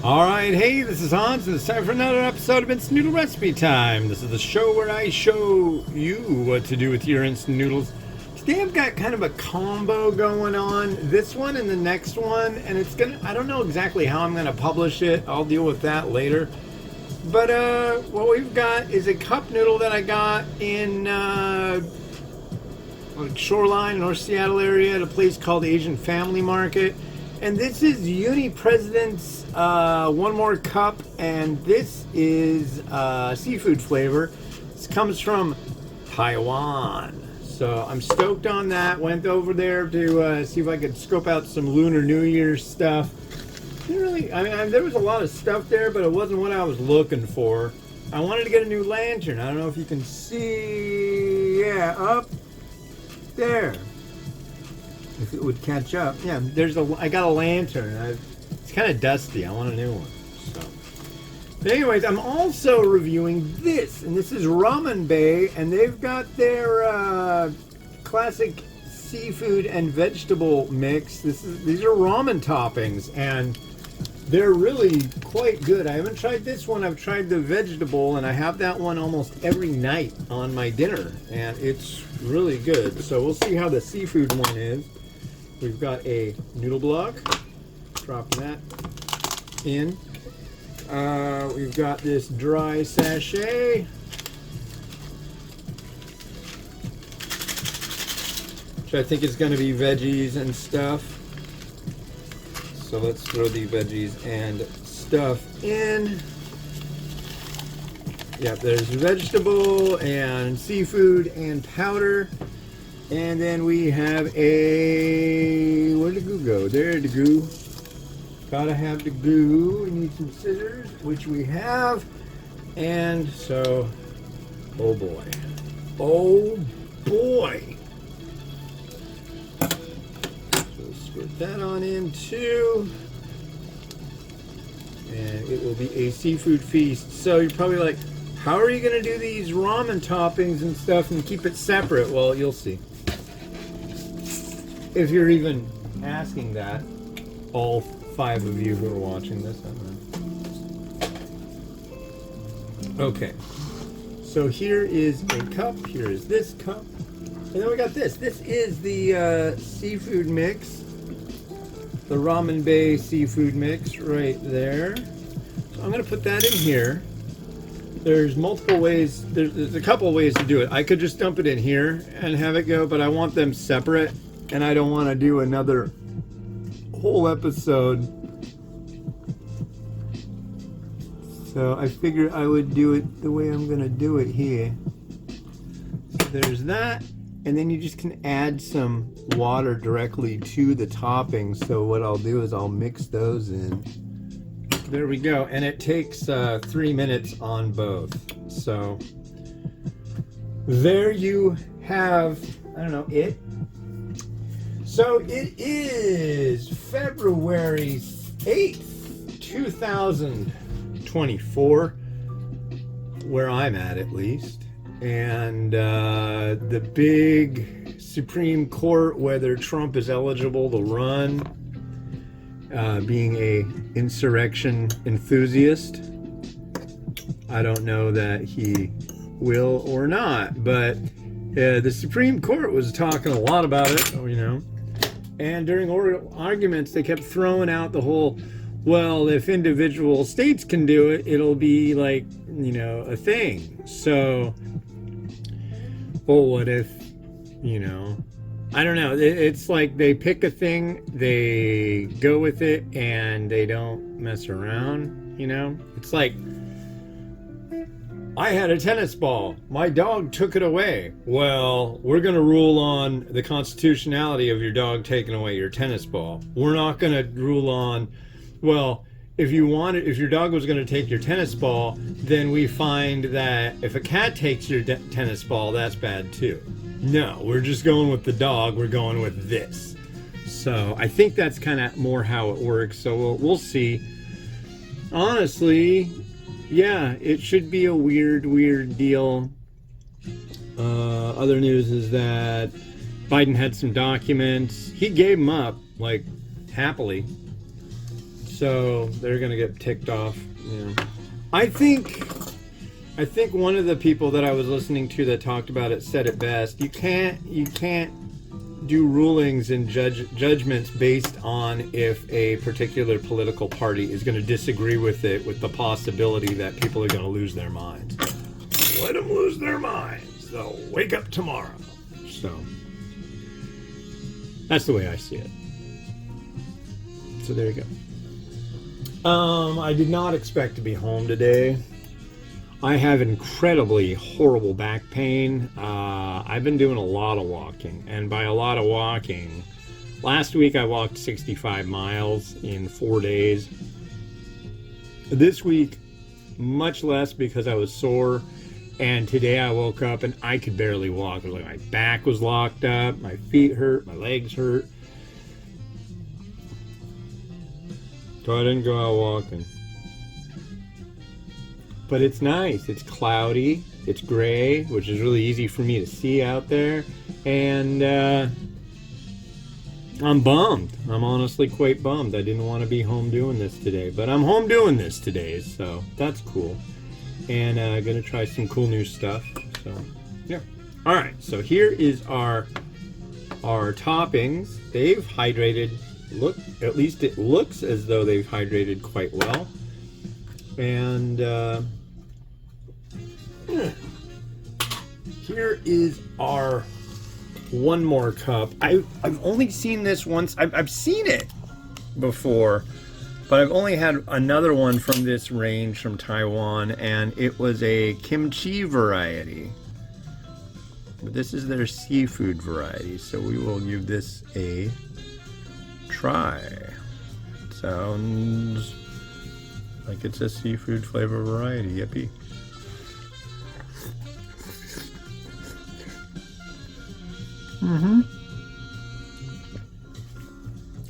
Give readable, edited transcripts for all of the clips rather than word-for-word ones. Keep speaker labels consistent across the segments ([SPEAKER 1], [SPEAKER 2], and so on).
[SPEAKER 1] Alright, hey, this is Hans, and it's time for another episode of Instant Noodle Recipe Time. This is the show where I show you what to do with your instant noodles. Today I've got kind of a combo going on, this one and the next one, and I don't know exactly how I'm gonna publish it. I'll deal with that later. But what we've got is a cup noodle that I got in Shoreline, North Seattle area at a place called Asian Family Market. And this is Uni President's One More Cup, and this is seafood flavor. This comes from Taiwan. So I'm stoked on that. Went over there to see if I could scope out some Lunar New Year stuff. There was a lot of stuff there, but it wasn't what I was looking for. I wanted to get a new lantern. I don't know if you can see. Yeah, up there. If it would catch up. Yeah, I got a lantern. It's kind of dusty. I want a new one. So, but anyways, I'm also reviewing this, and this is Ramen Bay, and they've got their classic seafood and vegetable mix. These are ramen toppings, and they're really quite good. I haven't tried this one. I've tried the vegetable, and I have that one almost every night on my dinner, and it's really good. So we'll see how the seafood one is. We've got a noodle block, dropping that in. We've got this dry sachet, which I think is going to be veggies and stuff. So let's throw the veggies and stuff in. Yep, there's vegetable and seafood and powder. And then we have where'd the goo go? There's the goo. Gotta have the goo. We need some scissors, which we have. And so, oh boy. Oh boy. So squirt that on in too. And it will be a seafood feast. So you're probably like, how are you gonna do these ramen toppings and stuff and keep it separate? Well, you'll see. If you're even asking that, all 5 of you who are watching this, I don't know. Okay, so here is a cup, here is this cup, and then we got this. This is the seafood mix, the Ramen Bay seafood mix right there. So I'm going to put that in here. There's multiple ways, there's a couple of ways to do it. I could just dump it in here and have it go, but I want them separate. And I don't want to do another whole episode. So I figured I would do it the way I'm going to do it here. So there's that. And then you just can add some water directly to the toppings. So what I'll do is I'll mix those in. There we go. And it takes 3 minutes on both. So there you have, I don't know, it. So it is February 8th, 2024, where I'm at least. And the big Supreme Court, whether Trump is eligible to run, being a insurrection enthusiast, I don't know that he will or not, but the Supreme Court was talking a lot about it, you know. And during oral arguments, they kept throwing out the whole, well, if individual states can do it, it'll be like, you know, a thing. So, well, what if, you know, I don't know. It's like they pick a thing, they go with it, and they don't mess around, you know? It's like, I had a tennis ball. My dog took it away. Well, we're going to rule on the constitutionality of your dog taking away your tennis ball. We're not going to rule on, well, if your dog was going to take your tennis ball, then we find that if a cat takes your tennis ball, that's bad too. No, we're just going with the dog. We're going with this. So I think that's kind of more how it works. So we'll see. Honestly, yeah, it should be a weird deal. Other news is that Biden had some documents. He gave them up, like, happily. so they're gonna get ticked off. Yeah. I think one of the people that I was listening to that talked about it said it best. You can't do rulings and judgments based on if a particular political party is going to disagree with it, with the possibility that people are going to lose their minds. Let them lose their minds. They'll wake up tomorrow. So that's the way I see it. So there you go. I did not expect to be home today. I have incredibly horrible back pain. I've been doing a lot of walking, and by a lot of walking, last week I walked 65 miles in 4 days. This week, much less because I was sore, and today I woke up and I could barely walk. It was like my back was locked up, my feet hurt, my legs hurt. So I didn't go out walking. But it's nice. It's cloudy. It's gray, which is really easy for me to see out there. And I'm bummed. I'm honestly quite bummed. I didn't want to be home doing this today. But I'm home doing this today, so that's cool. And going to try some cool new stuff. So, yeah. All right. So here is our toppings. They've hydrated. Look, at least it looks as though they've hydrated quite well. And here is our one more cup. I've only seen this once. I've seen it before, but I've only had another one from this range from Taiwan, and it was a kimchi variety. But this is their seafood variety, so we will give this a try. It sounds like it's a seafood flavor variety. Yippee.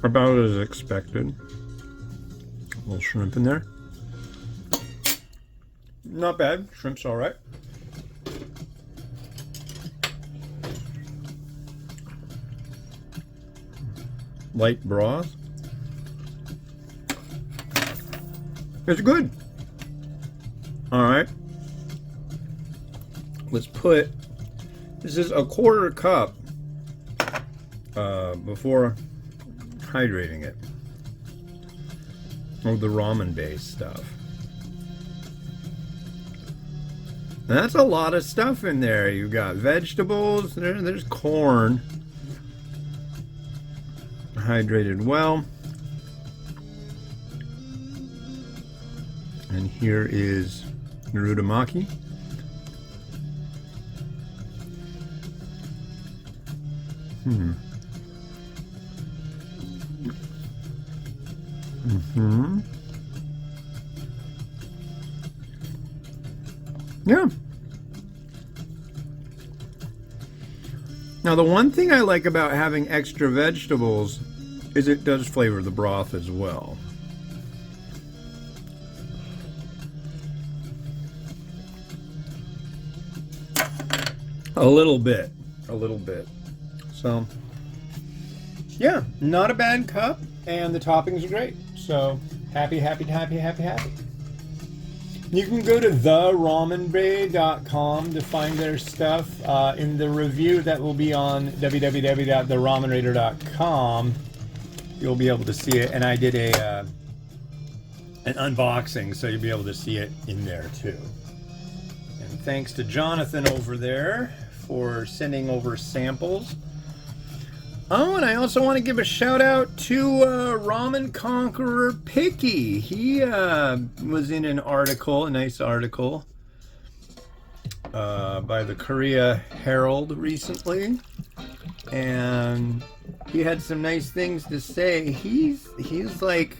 [SPEAKER 1] About as expected. A little shrimp in there. Not bad. Shrimp's alright. Light broth. It's good. Alright. Let's put, this is a quarter cup before hydrating it. Of the ramen based stuff. And that's a lot of stuff in there. You've got vegetables, there's corn. Hydrated well. And here is Narutomaki. Yeah. Now the one thing I like about having extra vegetables is it does flavor the broth as well. A little bit. So, yeah, not a bad cup, and the toppings are great. So, happy. You can go to theramenbay.com to find their stuff. In the review that will be on www.theramenraider.com, you'll be able to see it. And I did an unboxing, so you'll be able to see it in there too. And thanks to Jonathan over there for sending over samples. Oh, and I also want to give a shout out to Ramen Conqueror Picky. He was in an article, a nice article, by the Korea Herald recently, and he had some nice things to say. He's like,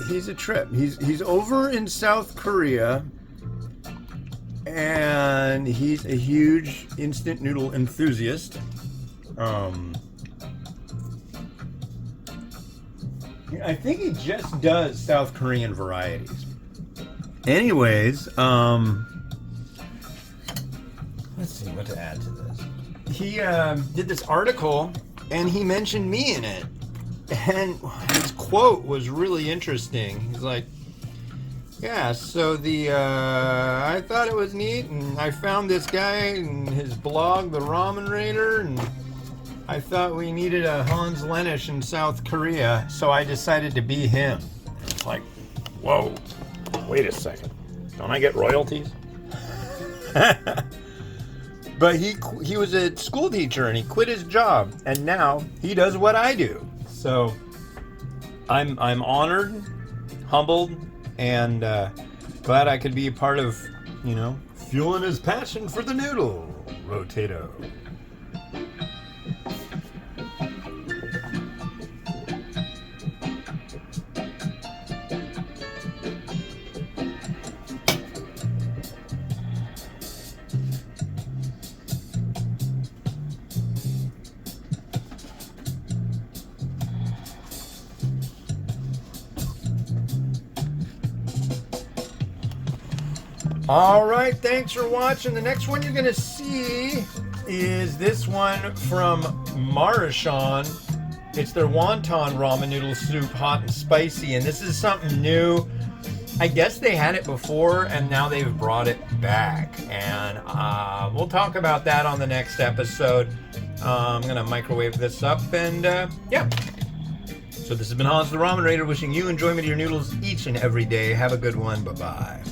[SPEAKER 1] he's a trip. He's over in South Korea. And he's a huge instant noodle enthusiast. I think he just does South Korean varieties. Anyways, let's see what to add to this. He did this article, and he mentioned me in it. And his quote was really interesting. He's like, yeah, so I thought it was neat, and I found this guy in his blog, The Ramen Raider, and I thought we needed a Hans Lenish in South Korea, so I decided to be him. It's like, whoa, wait a second. Don't I get royalties? But he was a school teacher, and he quit his job, and now he does what I do. So I'm honored, humbled, and glad I could be a part of, fueling his passion for the noodle. Rotato. All right, thanks for watching. The next one you're going to see is this one from Marishon. It's their wonton ramen noodle soup, hot and spicy, and this is something new. I guess they had it before, and now they've brought it back, and we'll talk about that on the next episode. I'm going to microwave this up, and yeah. So this has been Hans the Ramen Raider, wishing you enjoyment of your noodles each and every day. Have a good one. Bye-bye.